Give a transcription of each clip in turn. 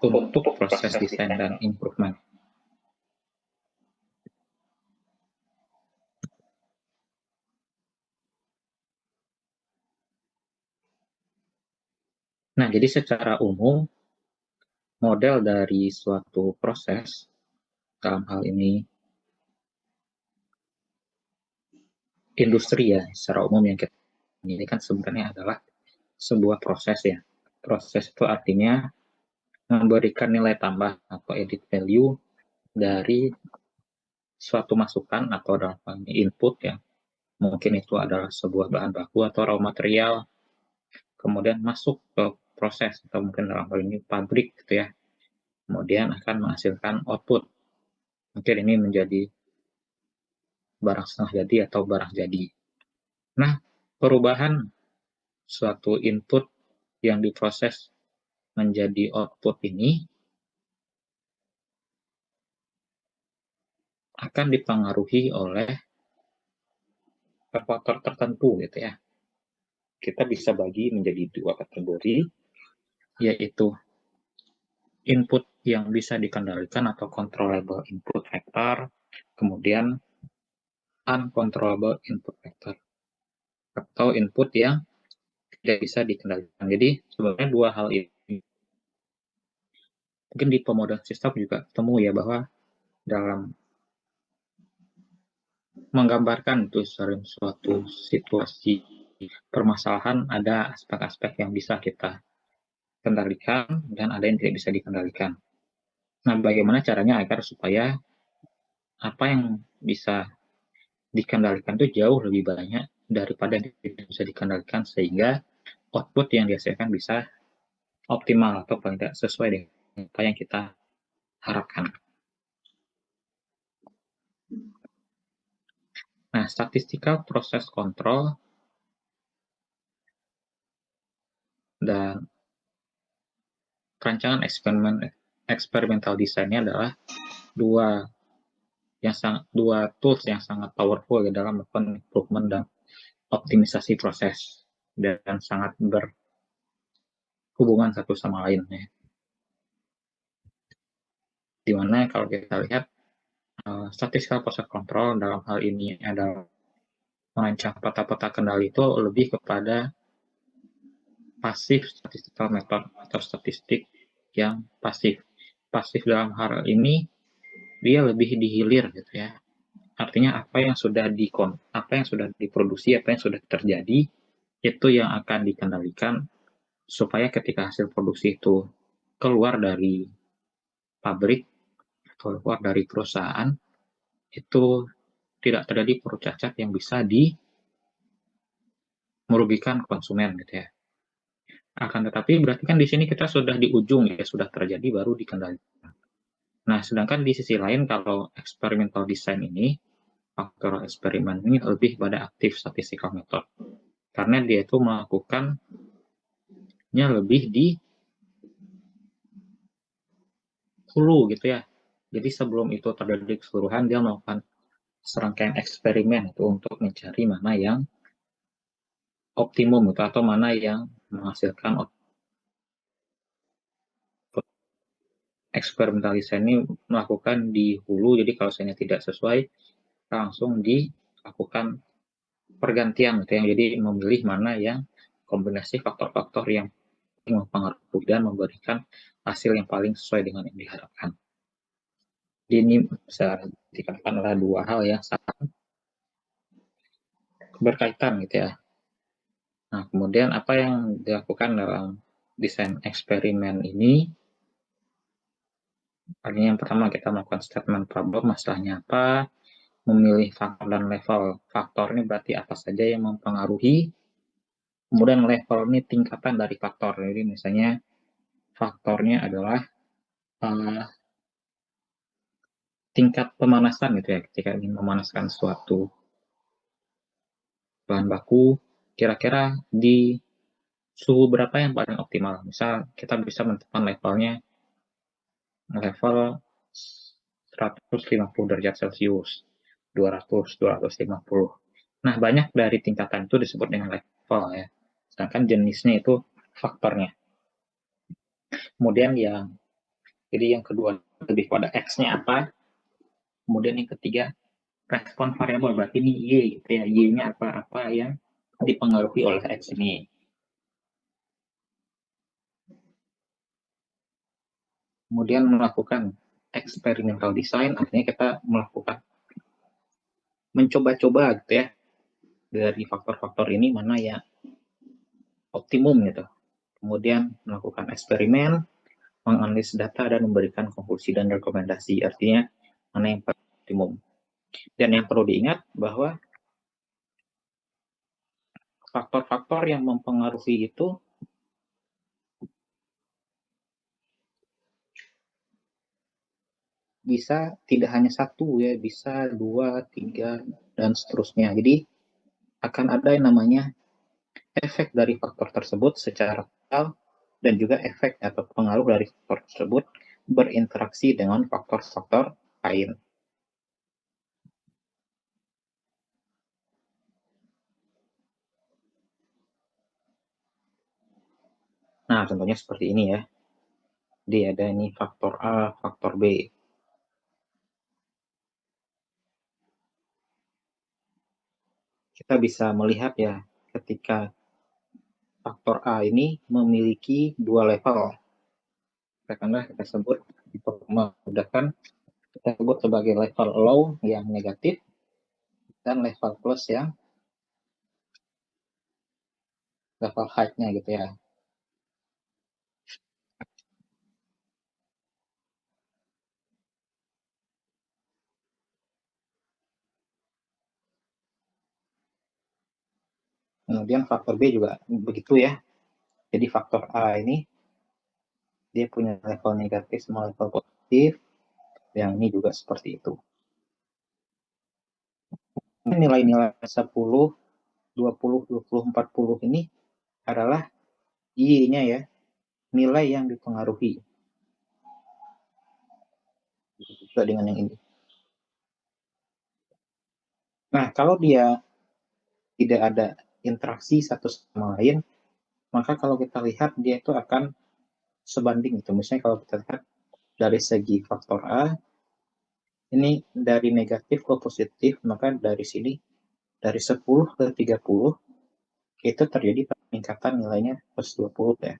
untuk proses desain dan improvement. Nah, jadi secara umum, model dari suatu proses, dalam hal ini industri ya, secara umum yang kita ini kan sebenarnya adalah sebuah proses ya. Proses itu artinya memberikan nilai tambah atau added value dari suatu masukan atau dalam hal ini input ya. Mungkin itu adalah sebuah bahan baku atau raw material, kemudian masuk ke proses atau mungkin dalam hal ini pabrik gitu ya. Kemudian akan menghasilkan output. Mungkin ini menjadi barang setengah jadi atau barang jadi. Nah, perubahan suatu input yang diproses menjadi output ini akan dipengaruhi oleh faktor tertentu gitu ya. Kita bisa bagi menjadi dua kategori, yaitu input yang bisa dikendalikan atau controllable input factor, kemudian uncontrollable input factor, atau input yang tidak bisa dikendalikan. Jadi sebenarnya dua hal ini mungkin di pemodel sistem juga ketemu ya, bahwa dalam menggambarkan itu suatu situasi permasalahan ada aspek-aspek yang bisa kita kendalikan dan ada yang tidak bisa dikendalikan. Nah, bagaimana caranya agar supaya apa yang bisa dikendalikan itu jauh lebih banyak daripada yang tidak bisa dikendalikan, sehingga output yang dihasilkan bisa optimal atau paling tidak sesuai dengan apa yang kita harapkan. Nah, statistical process control dan perancangan eksperimental desainnya adalah dua tools yang sangat powerful dalam melakukan improvement dan optimisasi proses dan sangat berhubungan satu sama lain ya. Dimana kalau kita lihat statistical process control dalam hal ini adalah merancang peta-peta kendali itu lebih kepada pasif statistical method atau statistik yang pasif. Pasif dalam hal ini dia lebih dihilir gitu ya. Artinya apa yang sudah diproduksi, apa yang sudah terjadi itu yang akan dikendalikan supaya ketika hasil produksi itu keluar dari pabrik atau keluar dari perusahaan itu tidak terjadi cacat yang bisa merugikan konsumen gitu ya. Akan tetapi berarti kan di sini kita sudah di ujung ya, sudah terjadi baru dikendalikan. Nah, sedangkan di sisi lain kalau experimental design ini, faktor eksperimen ini lebih pada active statistical method. Karena dia itu melakukannya lebih di hulu gitu ya. Jadi sebelum itu terjadi keseluruhan, dia melakukan serangkaian eksperimen itu untuk mencari mana yang optimum gitu, atau mana yang menghasilkan eksperimental design ini melakukan di hulu. Jadi kalau misalnya tidak sesuai, langsung dilakukan pergantian gitu ya. Jadi memilih mana yang kombinasi faktor-faktor yang mempengaruhi dan memberikan hasil yang paling sesuai dengan yang diharapkan. Jadi ini bisa dikatakan adalah dua hal yang sangat berkaitan gitu ya. Nah, kemudian apa yang dilakukan dalam desain eksperimen ini? Artinya yang pertama kita melakukan statement problem, masalahnya apa, memilih faktor dan level faktor ini berarti apa saja yang mempengaruhi, kemudian level ini tingkatan dari faktor. Jadi misalnya faktornya adalah tingkat pemanasan gitu ya, ketika ingin memanaskan suatu bahan baku, kira-kira di suhu berapa yang paling optimal. Misal kita bisa menentukan levelnya level 150 derajat Celcius, 200, 250. Nah, banyak dari tingkatan itu disebut dengan level ya. Sedangkan jenisnya itu faktornya. Kemudian yang Jadi yang kedua lebih pada X-nya apa. Kemudian yang ketiga respon variabel, berarti ini Y gitu ya. Y-nya apa yang dipengaruhi oleh X ini. Kemudian melakukan experimental design, artinya kita melakukan mencoba-coba gitu ya, dari faktor-faktor ini mana yang optimum gitu. Kemudian melakukan eksperimen, menganalisis data dan memberikan konklusi dan rekomendasi, artinya mana yang paling optimum. Dan yang perlu diingat bahwa faktor-faktor yang mempengaruhi itu bisa tidak hanya satu ya, bisa dua, tiga, dan seterusnya. Jadi akan ada yang namanya efek dari faktor tersebut secara total dan juga efek atau pengaruh dari faktor tersebut berinteraksi dengan faktor-faktor lain. Nah, contohnya seperti ini ya. Dia ada ini faktor A, faktor B. Kita bisa melihat ya, ketika faktor A ini memiliki dua level. Katakanlah kita sebut untuk memudahkan, kita sebut sebagai level low yang negatif dan level plus yang level high-nya gitu ya. Kemudian faktor B juga begitu ya. Jadi faktor A ini dia punya level negatif sama level positif, yang ini juga seperti itu. Nilai-nilai 10, 20, 20, 40 ini adalah Y-nya ya, nilai yang dipengaruhi. Juga dengan yang ini. Nah, kalau dia tidak ada interaksi satu sama lain, maka kalau kita lihat dia itu akan sebanding itu. Misalnya kalau kita lihat dari segi faktor A, ini dari negatif ke positif, maka dari sini dari 10 ke 30 itu terjadi peningkatan nilainya plus 20 ya.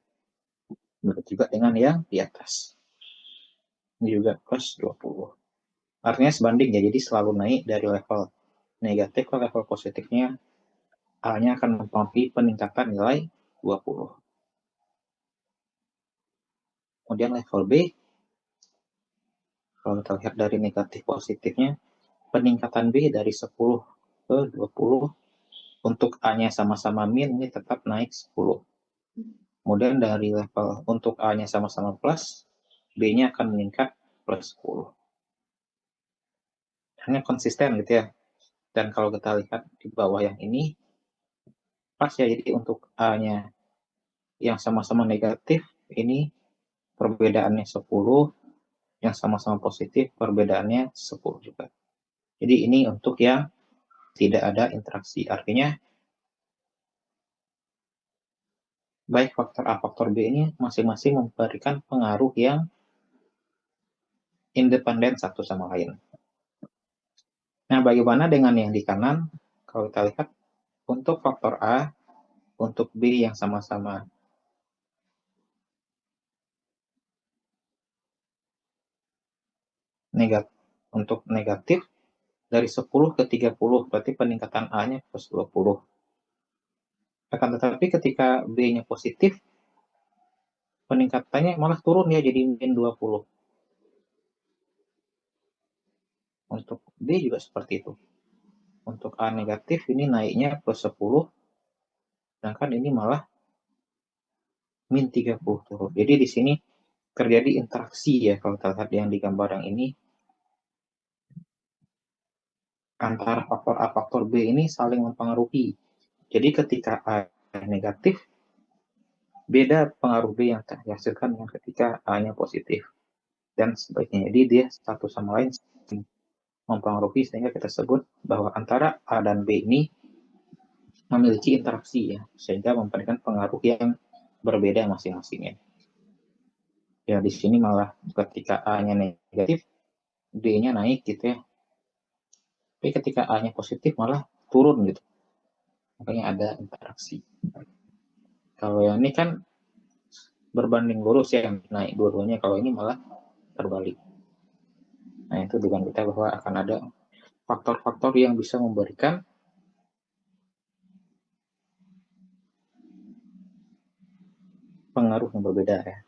Begitu juga dengan yang di atas. Ini juga plus 20. Artinya sebanding ya, jadi selalu naik dari level negatif ke level positifnya, A-nya akan mempengaruhi peningkatan nilai 20. Kemudian level B, kalau kita lihat dari negatif positifnya, peningkatan B dari 10 ke 20, untuk A-nya sama-sama min, ini tetap naik 10. Kemudian dari level untuk A-nya sama-sama plus, B-nya akan meningkat plus 10. Hanya konsisten gitu ya. Dan kalau kita lihat di bawah yang ini, pas ya, jadi untuk A-nya yang sama-sama negatif, ini perbedaannya 10, yang sama-sama positif, perbedaannya 10 juga. Jadi ini untuk yang tidak ada interaksi. Artinya, baik faktor A, faktor B ini masing-masing memberikan pengaruh yang independen satu sama lain. Nah, bagaimana dengan yang di kanan? Kalau kita lihat, untuk faktor A, untuk B yang sama-sama negatif, untuk negatif, dari 10 ke 30, berarti peningkatan A-nya plus 20. Akan tetapi ketika B-nya positif, peningkatannya malah turun ya, jadi min 20. Untuk B juga seperti itu. Untuk A negatif ini naiknya plus 10, sedangkan ini malah min 30 turun. Jadi di sini terjadi interaksi ya, kalau kita lihat yang di gambar yang ini, antara faktor A, faktor B ini saling mempengaruhi. Jadi ketika A negatif, beda pengaruh B yang dihasilkan yang ketika A-nya positif. Dan sebaiknya, jadi dia satu sama lain mempengaruhi, sehingga kita sebut bahwa antara A dan B ini memiliki interaksi ya, sehingga memberikan pengaruh yang berbeda masing-masingnya. Ya di sini malah ketika A-nya negatif, B-nya naik gitu ya. Tapi ketika A-nya positif malah turun gitu. Makanya ada interaksi. Kalau yang ini kan berbanding lurus ya, naik dua-duanya. Kalau ini malah terbalik. Nah itu dugaan kita bahwa akan ada faktor-faktor yang bisa memberikan pengaruh yang berbeda ya.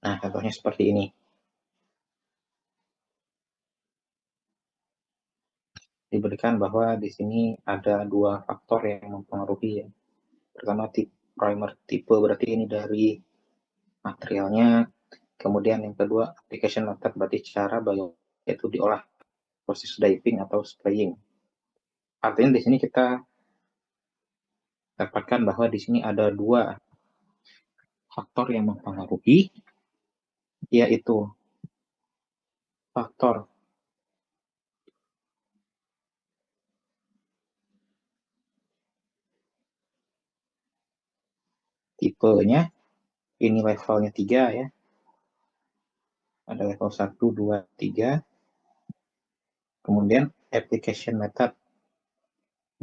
Nah contohnya seperti ini. Diberikan bahwa di sini ada dua faktor yang mempengaruhi ya. Pertama primer tipe, berarti ini dari materialnya. Kemudian yang kedua application method, berarti cara yaitu diolah, proses diping atau spraying. Artinya di sini kita dapatkan bahwa di sini ada dua faktor yang mempengaruhi, yaitu faktor tipenya, ini levelnya 3 ya, ada level 1, 2, 3. Kemudian application method,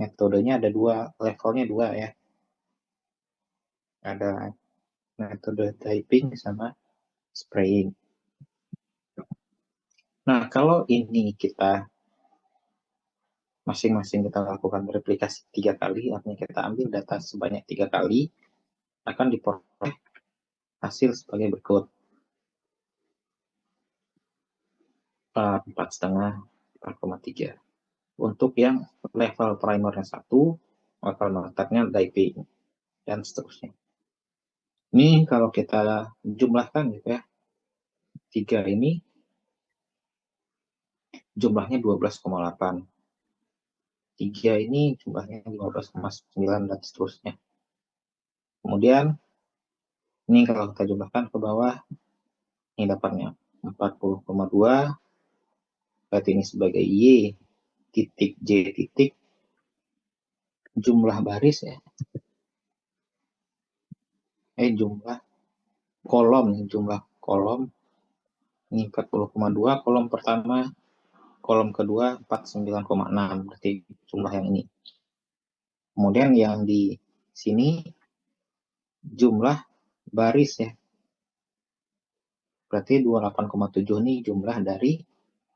metodenya ada dua, levelnya 2 ya, ada metode typing sama spraying. Nah kalau ini kita masing-masing kita lakukan replikasi 3 kali, artinya kita ambil data sebanyak 3 kali, akan diperoleh hasil sebagai berikut. 4,5, 4,3. Untuk yang level primernya 1, level metodenya diping, dan seterusnya. Ini kalau kita jumlahkan gitu ya, 3 ini jumlahnya 12,8. 3 ini jumlahnya 15,9 dan seterusnya. Kemudian ini kalau kita jumlahkan ke bawah, ini dapatnya 40,2, berarti ini sebagai Y titik J titik jumlah baris ya, jumlah kolom ini 40,2, kolom pertama, kolom kedua 49,6, berarti jumlah yang ini. Kemudian yang di sini jumlah baris ya, berarti 28,7 ini jumlah dari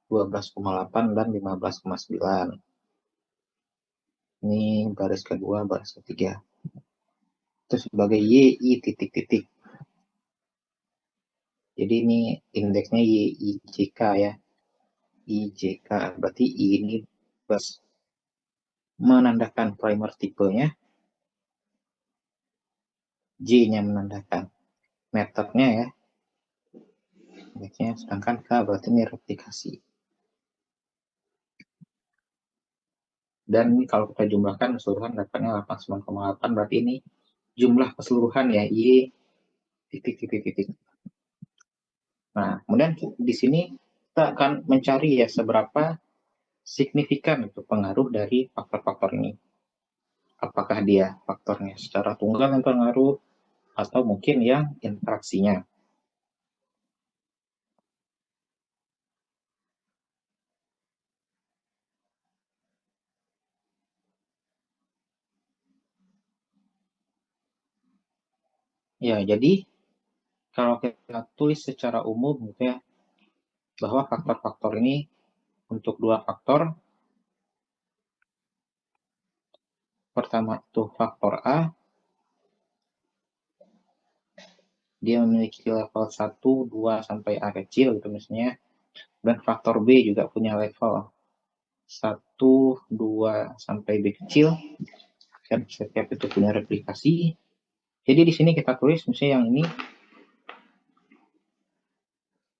12,8 dan 15,9. Ini baris kedua, baris ketiga. Itu sebagai YI titik-titik. Jadi ini indeksnya YIJK ya. IJK, berarti I ini bus menandakan primer tipenya, J-nya menandakan metodenya ya, sedangkan K berarti ini replikasi. Dan ini kalau kita jumlahkan keseluruhan dapatnya 89,8, berarti ini jumlah keseluruhan ya, Y titik-titik-titik. Nah, kemudian di sini kita akan mencari ya seberapa signifikan itu pengaruh dari faktor-faktor ini. Apakah dia faktornya secara tunggal yang pengaruh atau mungkin yang interaksinya. Ya, jadi kalau kita tulis secara umum gitu ya, bahwa faktor-faktor ini untuk dua faktor. Pertama itu faktor A, dia memiliki level 1, 2, sampai A kecil gitu misalnya. Dan faktor B juga punya level 1, 2, sampai B kecil. Dan setiap itu punya replikasi. Jadi di sini kita tulis misalnya yang ini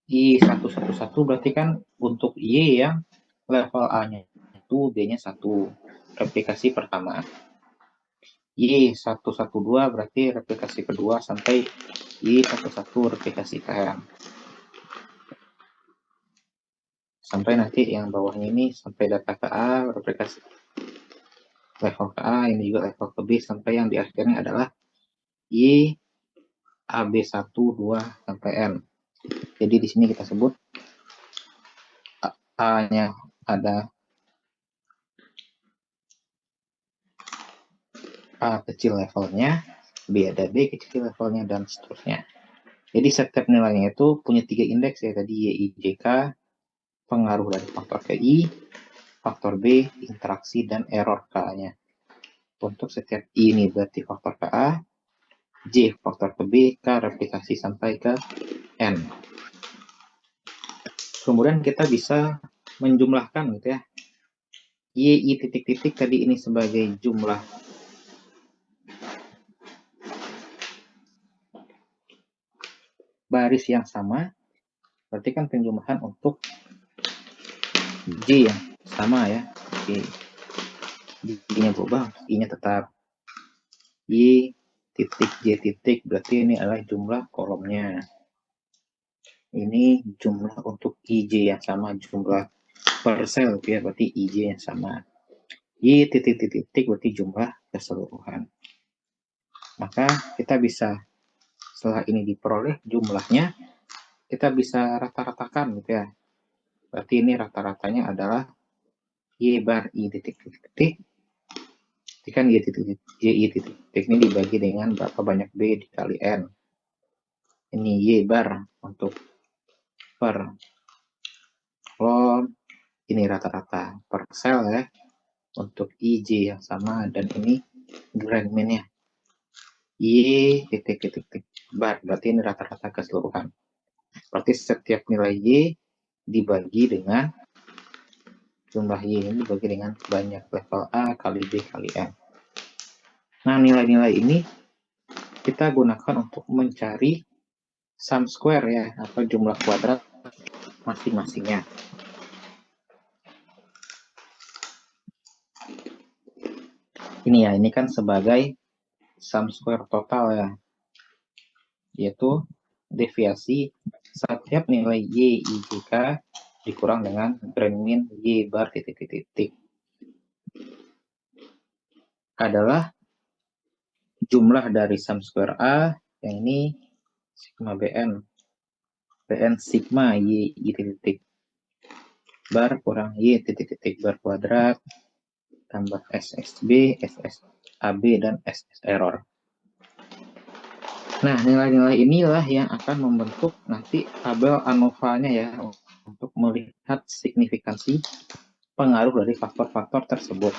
I111, berarti kan untuk Y yang level A-nya itu, B-nya 1, replikasi pertama. Y112 berarti replikasi kedua sampai Y11 replikasi ke N. Sampai nanti yang bawahnya ini sampai data ke A, replikasi level ke A, ini juga level ke B, sampai yang di akhirnya adalah Y AB1, 2, sampai N. Jadi di sini kita sebut A-nya ada A kecil levelnya, B ada B kecil levelnya, dan seterusnya. Jadi setiap nilainya itu punya 3 indeks ya, tadi Y, I, J, K, pengaruh dari faktor KI, faktor B, interaksi, dan error K-nya. Untuk setiap I ini berarti faktor KA, J faktor ke B, K replikasi sampai ke N. Kemudian kita bisa menjumlahkan gitu ya. Y, I titik-titik tadi ini sebagai jumlah baris yang sama, berarti kan penjumlahan untuk J yang sama ya. J-nya berubah, I-nya tetap. Y titik J titik berarti ini adalah jumlah kolomnya. Ini jumlah untuk IJ yang sama, jumlah per sel ya, berarti IJ yang sama. Y titik-titik berarti jumlah keseluruhan. Maka kita bisa, setelah ini diperoleh jumlahnya, kita bisa rata-ratakan gitu ya. Berarti ini rata-ratanya adalah Y bar I titik-titik. Kan Y titik-titik ini dibagi dengan berapa banyak B dikali N. Ini Y bar untuk per kolom, ini rata-rata per sel ya. Untuk IJ yang sama, dan ini grand min-nya. Y titik-titik bar, berarti ini rata-rata keseluruhan. Berarti setiap nilai Y dibagi dengan jumlah Y ini dibagi dengan banyak level A kali B kali N. Nah, nilai-nilai ini kita gunakan untuk mencari sum square ya, atau jumlah kuadrat masing-masingnya. Ini ya, ini kan sebagai sum square total ya, yaitu deviasi setiap nilai Y, I, J, K dikurang dengan grand min Y bar titik-titik adalah jumlah dari sum square A, yang ini sigma BN, BN sigma Y, I titik bar kurang Y titik-titik bar kuadrat tambah SSB, SSAB, dan SS error. Nah, nilai-nilai inilah yang akan membentuk nanti tabel ANOVA-nya ya, untuk melihat signifikansi pengaruh dari faktor-faktor tersebut.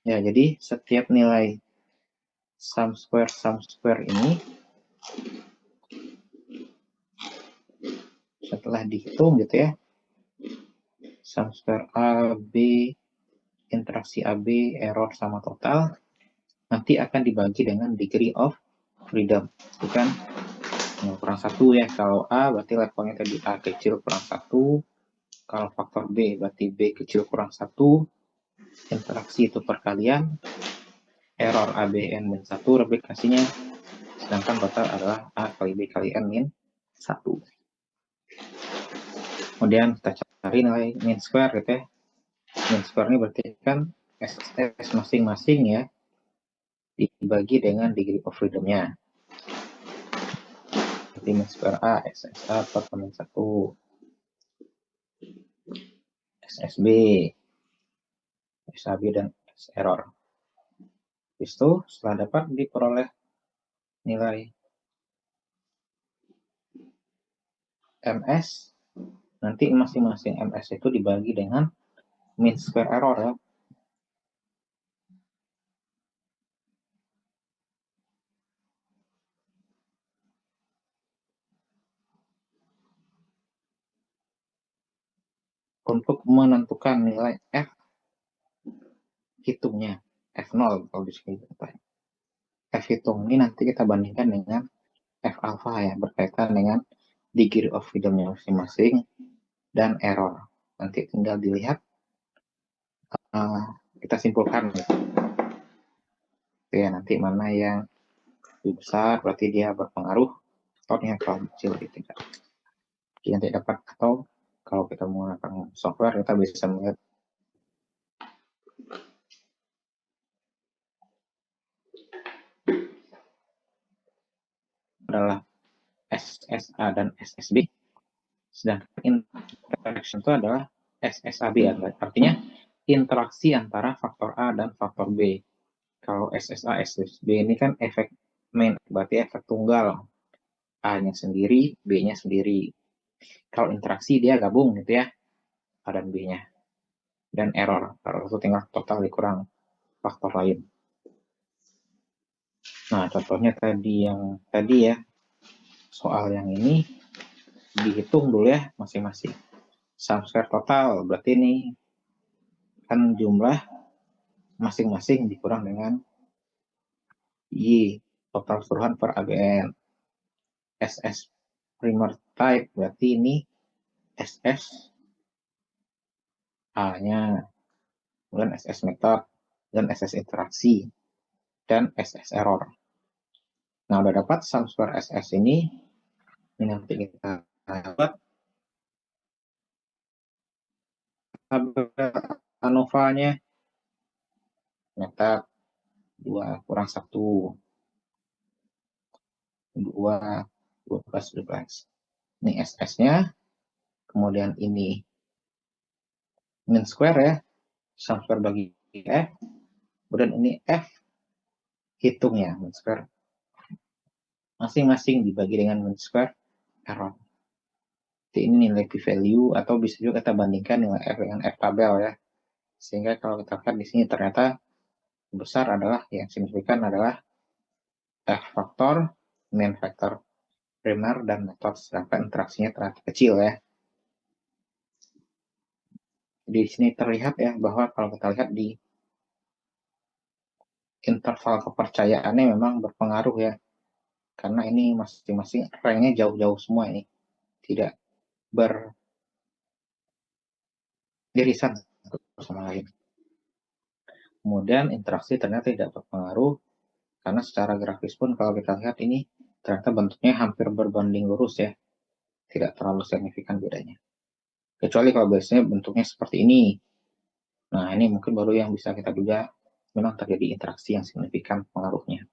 Ya, jadi setiap nilai sum square ini setelah dihitung gitu ya, sum square A, B, interaksi AB, error sama total, nanti akan dibagi dengan degree of freedom. Itu kan kurang 1 ya, kalau A berarti levelnya tadi A kecil kurang 1, kalau faktor B berarti B kecil kurang 1, interaksi itu perkalian, error ABN min 1 replikasinya, sedangkan total adalah A kali B kali N min 1. Kemudian kita cari nilai mean square gitu ya. Mean square ini berarti kan SS masing-masing ya, dibagi dengan degree of freedom-nya. Berarti mean square A, SSA per min 1, SSB, SAB, dan S error. Itu setelah dapat diperoleh nilai MS, nanti masing-masing MS itu dibagi dengan mean square error ya. Untuk menentukan nilai F hitungnya, F0 kalau di sini. F hitung ini nanti kita bandingkan dengan F alpha ya, berkaitan dengan degree of freedom-nya masing-masing. dan error. Nanti tinggal dilihat, kita simpulkan gitu. Ya, nanti mana yang lebih besar berarti dia berpengaruh, faktornya kalau kecil gitu kan. Nanti dapat, atau kalau kita menggunakan software kita bisa melihat adalah SSA dan SSB, sedangkan interaction itu adalah SSAB ya. Artinya interaksi antara faktor A dan faktor B. Kalau SSA, SSB ini kan efek main, berarti efek tunggal. A-nya sendiri, B-nya sendiri. Kalau interaksi dia gabung gitu ya, A dan B-nya. Dan error, kalau itu tinggal total dikurang faktor lain. Nah, contohnya tadi ya, soal yang ini dihitung dulu ya masing-masing. Sum square total, berarti ini kan jumlah masing-masing dikurang dengan Y, total keseluruhan per ABN. SS primer type, berarti ini SS A-nya, kemudian SS method, dan SS interaksi, dan SS error. Nah, udah dapat sum square SS ini nanti kita dapat ANOVA-nya, method 2 kurang 1, 2, 12, 12. Ini SS-nya, kemudian ini min square ya, sum square bagi F, kemudian ini F hitungnya, min square masing-masing dibagi dengan min square error. Ini nilai p-value, atau bisa juga kita bandingkan nilai F dengan F tabel ya. Sehingga kalau kita lihat di sini ternyata besar adalah, yang signifikan adalah F faktor, min faktor primer, dan metode, sedangkan interaksinya ternyata kecil ya. Di sini terlihat ya, bahwa kalau kita lihat di interval kepercayaannya memang berpengaruh ya. Karena ini masing-masing ranknya jauh-jauh semua ini. Tidak berdirisan satu sama lain. Kemudian interaksi ternyata tidak berpengaruh, karena secara grafis pun kalau kita lihat ini ternyata bentuknya hampir berbanding lurus ya. Tidak terlalu signifikan bedanya. Kecuali kalau biasanya bentuknya seperti ini. Nah, ini mungkin baru yang bisa kita duga memang terjadi interaksi yang signifikan pengaruhnya.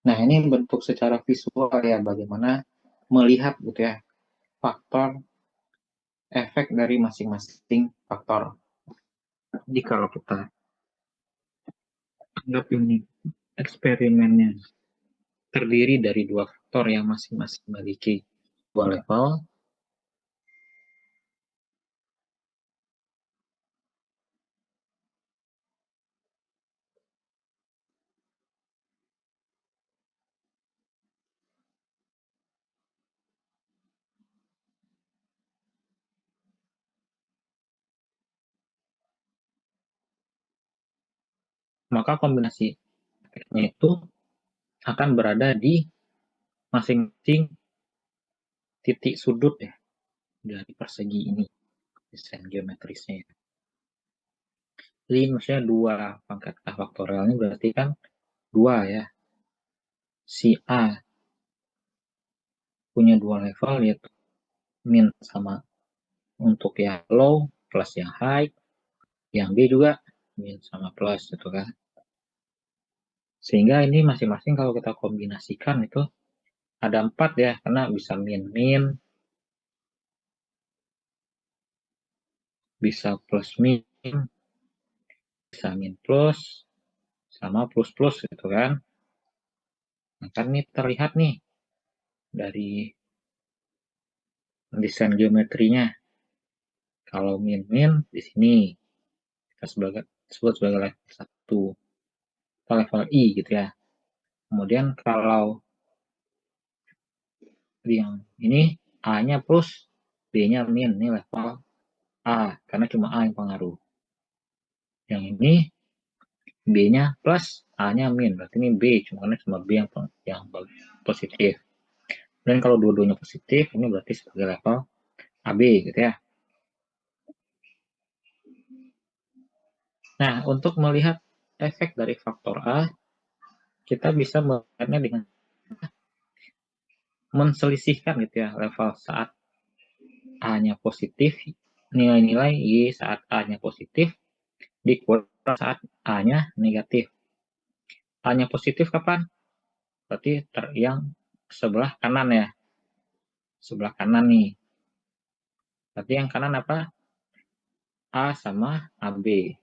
Nah, ini bentuk secara visual ya, bagaimana melihat gitu ya faktor efek dari masing-masing faktor. Jadi kalau kita anggap ini eksperimennya terdiri dari dua faktor yang masing-masing memiliki dua level, maka kombinasi efeknya itu akan berada di masing-masing titik sudut ya dari persegi ini, desain geometrisnya ya. Jadi maksudnya dua pangkat A faktorial ini berarti kan dua ya. Si A punya dua level, yaitu min sama untuk yang low plus yang high, yang B juga min sama plus gitu kan. Sehingga ini masing-masing kalau kita kombinasikan itu ada 4 ya, karena bisa min-min, bisa plus-min, bisa min plus, sama plus-plus gitu kan. Nah, kan ini terlihat nih dari desain geometrinya. Kalau min-min di sini kita sebut sebagai level 1 atau level I gitu ya. Kemudian kalau yang ini A-nya plus, B-nya min, ini level A, karena cuma A yang pengaruh. Yang ini B-nya plus, A-nya min, berarti ini B, karena cuma B yang positif. Dan kalau dua-duanya positif, ini berarti sebagai level AB gitu ya. Nah, untuk melihat efek dari faktor A, kita bisa melihatnya dengan menselisihkan gitu ya, level saat A-nya positif, nilai-nilai Y saat A-nya positif, dikurang saat A-nya negatif. A-nya positif kapan? Berarti yang sebelah kanan ya. Sebelah kanan nih. Berarti yang kanan apa? A sama AB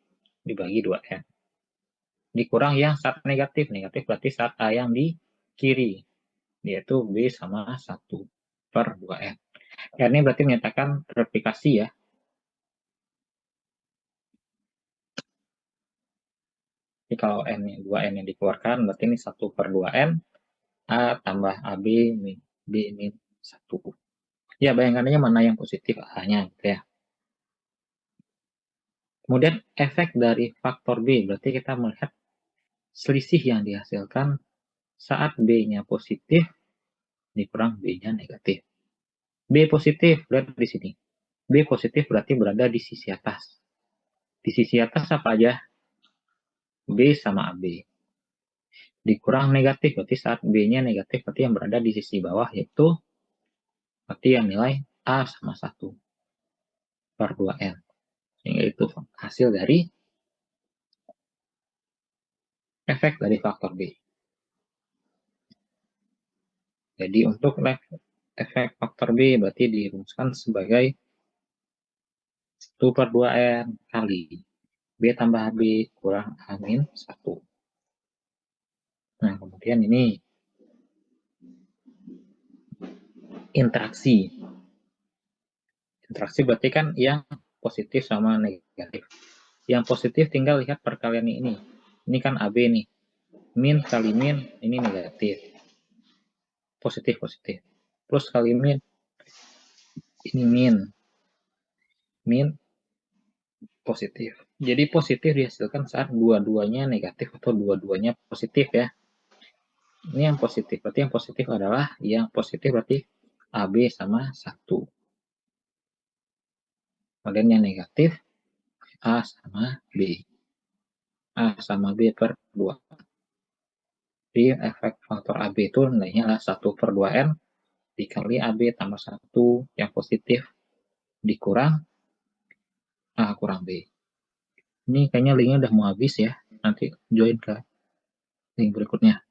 dibagi 2N. Dikurang yang saat negatif. Negatif berarti saat A yang di kiri. Yaitu B sama 1 per 2N. R ini berarti menyatakan replikasi ya. Jadi kalau N 2N yang dikeluarkan, berarti ini 1 per 2N. A tambah AB min B min 1. Ya, bayangkan aja mana yang positif A-nya gitu ya. Kemudian efek dari faktor B, berarti kita melihat selisih yang dihasilkan saat B-nya positif dikurang B-nya negatif. B positif, lihat di sini. B positif berarti berada di sisi atas. Di sisi atas apa aja? B sama AB. Dikurang negatif, berarti saat B-nya negatif, berarti yang berada di sisi bawah, yaitu berarti yang nilai A sama 1 per 2N. Sehingga itu hasil dari efek dari faktor B. Jadi untuk efek faktor B berarti dirumuskan sebagai 1 per 2N kali B tambah B kurang A min 1. Nah, kemudian ini interaksi. Interaksi berarti kan yang positif sama negatif. Yang positif tinggal lihat perkalian ini. Ini kan AB nih. Min kali min, ini negatif. Positif, positif. Plus kali min, ini min. Min positif. Jadi positif dihasilkan saat dua-duanya negatif atau dua-duanya positif ya. Ini yang positif. Berarti yang positif adalah yang positif berarti AB sama 1. Kemudian yang negatif A sama B. A sama B per 2. Jadi efek faktor AB itu nilainya adalah 1 per 2N dikali AB tambah 1 yang positif dikurang A kurang B. Ini kayaknya linknya udah mau habis ya. Nanti join ke link berikutnya.